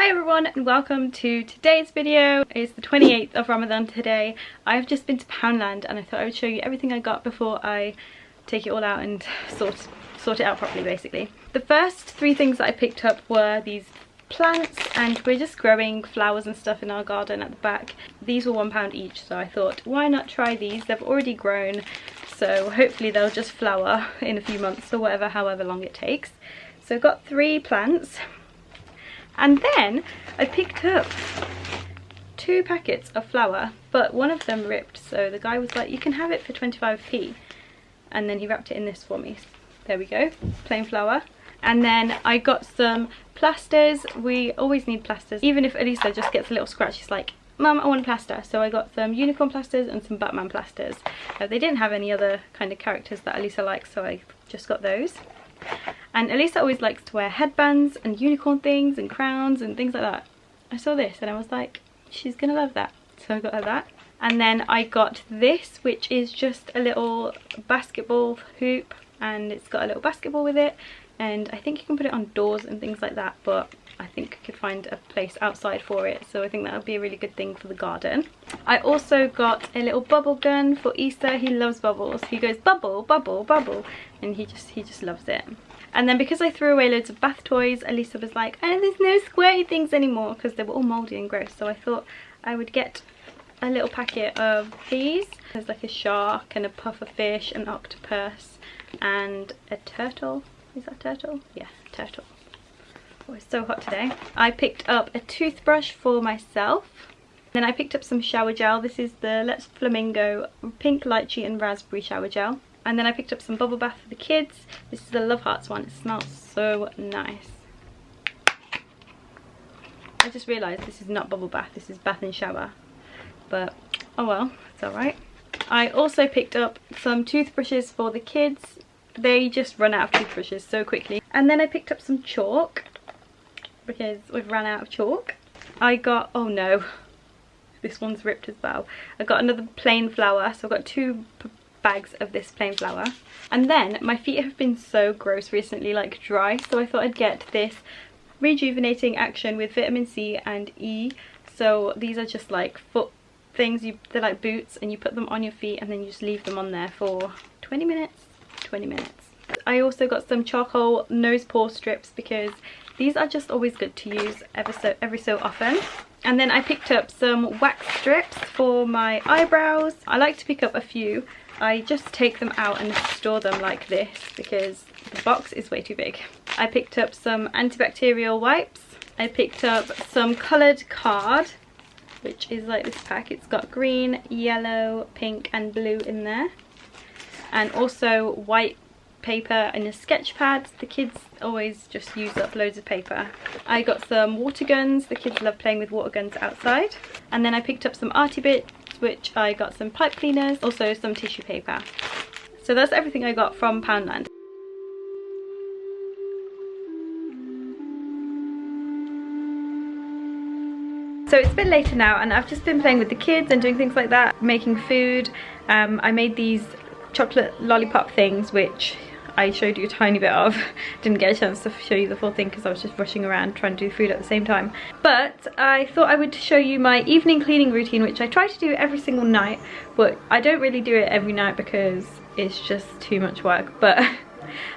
Hi everyone and welcome to today's video. It's the 28th of Ramadan today. I've just been to Poundland and I thought I would show you everything I got before I take it all out and sort it out properly basically. The first three things that I picked up were these plants, and we're just growing flowers and stuff in our garden at the back. These were £1 each, so I thought why not try these. They've already grown, so hopefully they'll just flower in a few months or whatever, however long it takes. So I got 3 plants. And then I picked up 2 packets of flour, but one of them ripped, so the guy was like, you can have it for 25p, and then he wrapped it in this for me. There we go, plain flour. And then I got some plasters. We always need plasters, even if Elisa just gets a little scratch, she's like, Mum, I want a plaster. So I got some unicorn plasters and some Batman plasters. They didn't have any other kind of characters that Elisa likes, so I just got those. And Elisa always likes to wear headbands and unicorn things and crowns and things like that. I saw this and I was like, she's gonna love that. So I got her that. And then I got this, which is just a little basketball hoop, and it's got a little basketball with it. And I think you can put it on doors and things like that, but I think I could find a place outside for it, so I think that would be a really good thing for the garden. I also got a little bubble gun for Easter. He loves bubbles. He goes bubble, bubble, bubble, and he just loves it. And then because I threw away loads of bath toys, Elisa was like, oh, there's no squirty things anymore, because they were all mouldy and gross. So I thought I would get a little packet of these. There's like a shark and a puffer fish, an octopus, and a turtle. Is that a turtle? Yeah, turtle. Oh, it's so hot today. I picked up a toothbrush for myself. Then I picked up some shower gel. This is the Let's Flamingo pink lychee and raspberry shower gel. And then I picked up some bubble bath for the kids. This is the Love Hearts one. It smells so nice. I just realised this is not bubble bath, this is bath and shower. But oh well, it's alright. I also picked up some toothbrushes for the kids. They just run out of toothbrushes so quickly. And then I picked up some chalk, because we've run out of chalk. I got, oh no, this one's ripped as well. I got another plain flour, so I got 2 bags of this plain flour. And then my feet have been so gross recently, like dry, so I thought I'd get this rejuvenating action with vitamin C and E. So these are just like foot things, they're like boots, and you put them on your feet and then you just leave them on there for 20 minutes. I also got some charcoal nose pore strips, because these are just always good to use every so often. And then I picked up some wax strips for my eyebrows. I like to pick up a few. I just take them out and store them like this because the box is way too big. I picked up some antibacterial wipes. I picked up some coloured card, which is like this pack. It's got green, yellow, pink and blue in there. And also white paper and a sketch pad. The kids always just use up loads of paper. I got some water guns. The kids love playing with water guns outside. And then I picked up some arty bits, which I got some pipe cleaners, also some tissue paper. So that's everything I got from Poundland. So it's a bit later now and I've just been playing with the kids and doing things like that, making food. I made these chocolate lollipop things, which I showed you a tiny bit of. Didn't get a chance to show you the full thing because I was just rushing around trying to do food at the same time. But I thought I would show you my evening cleaning routine, which I try to do every single night, but I don't really do it every night because it's just too much work. But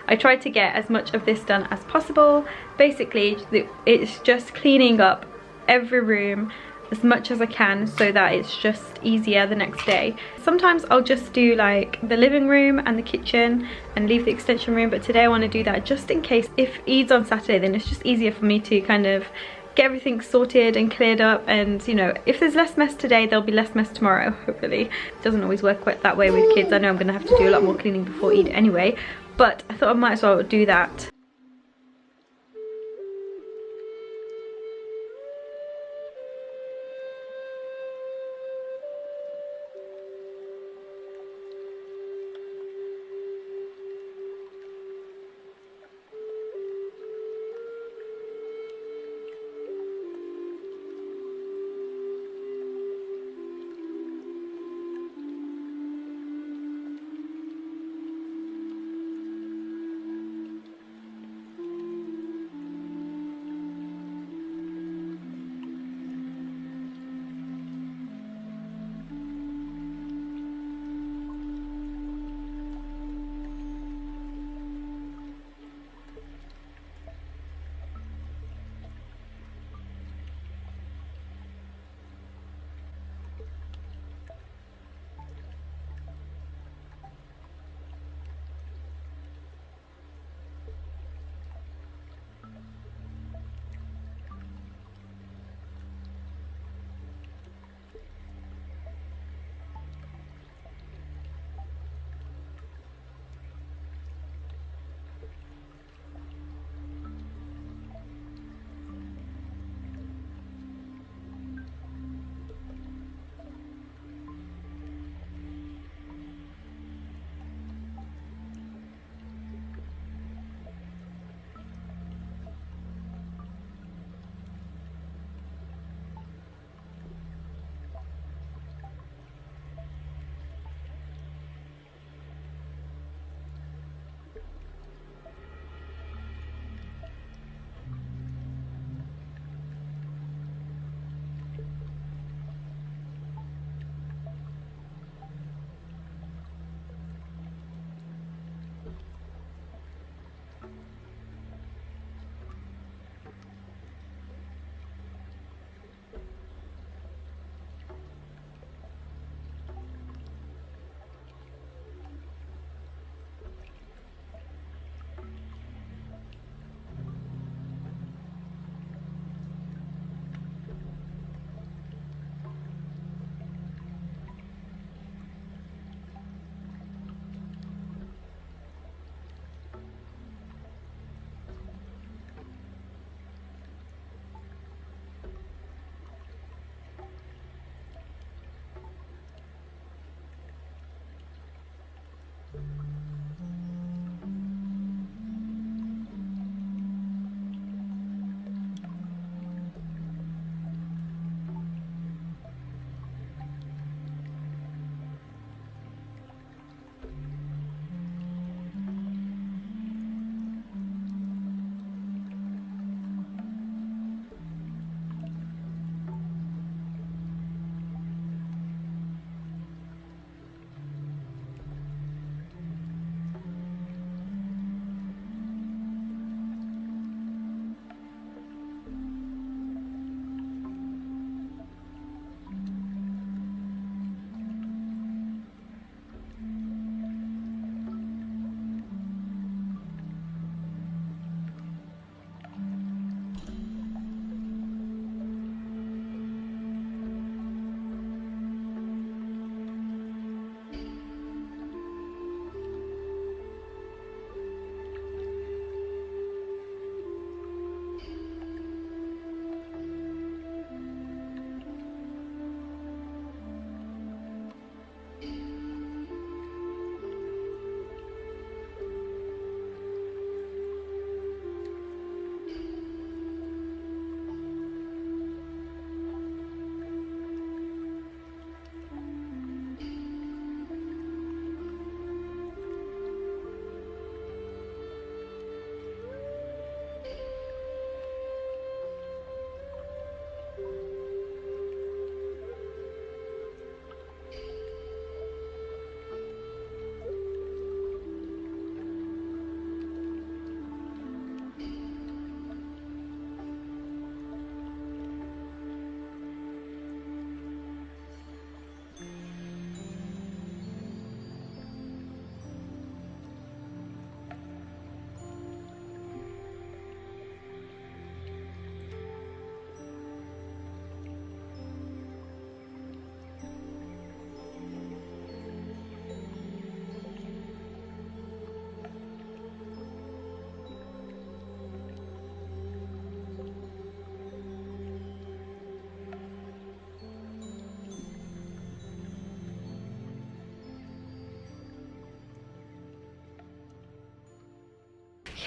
I try to get as much of this done as possible. Basically, it's just cleaning up every room as much as I can so that it's just easier the next day. Sometimes I'll just do like the living room and the kitchen and leave the extension room, but today I want to do that just in case if Eid's on Saturday, then it's just easier for me to kind of get everything sorted and cleared up. And you know, if there's less mess today, there'll be less mess tomorrow, hopefully. It doesn't always work quite that way with kids. I know I'm gonna have to do a lot more cleaning before Eid anyway, but I thought I might as well do that.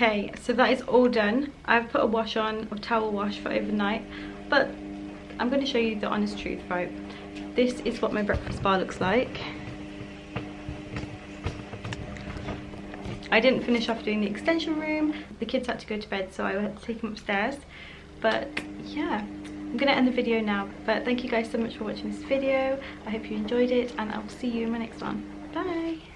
Okay, so that is all done. I've put a wash on, or towel wash for overnight, but I'm going to show you the honest truth, right? This is what my breakfast bar looks like. I didn't finish off doing the extension room. The kids had to go to bed, so I had to take them upstairs. But yeah, I'm gonna end the video now. But thank you guys so much for watching this video. I hope you enjoyed it, and I will see you in my next one. Bye.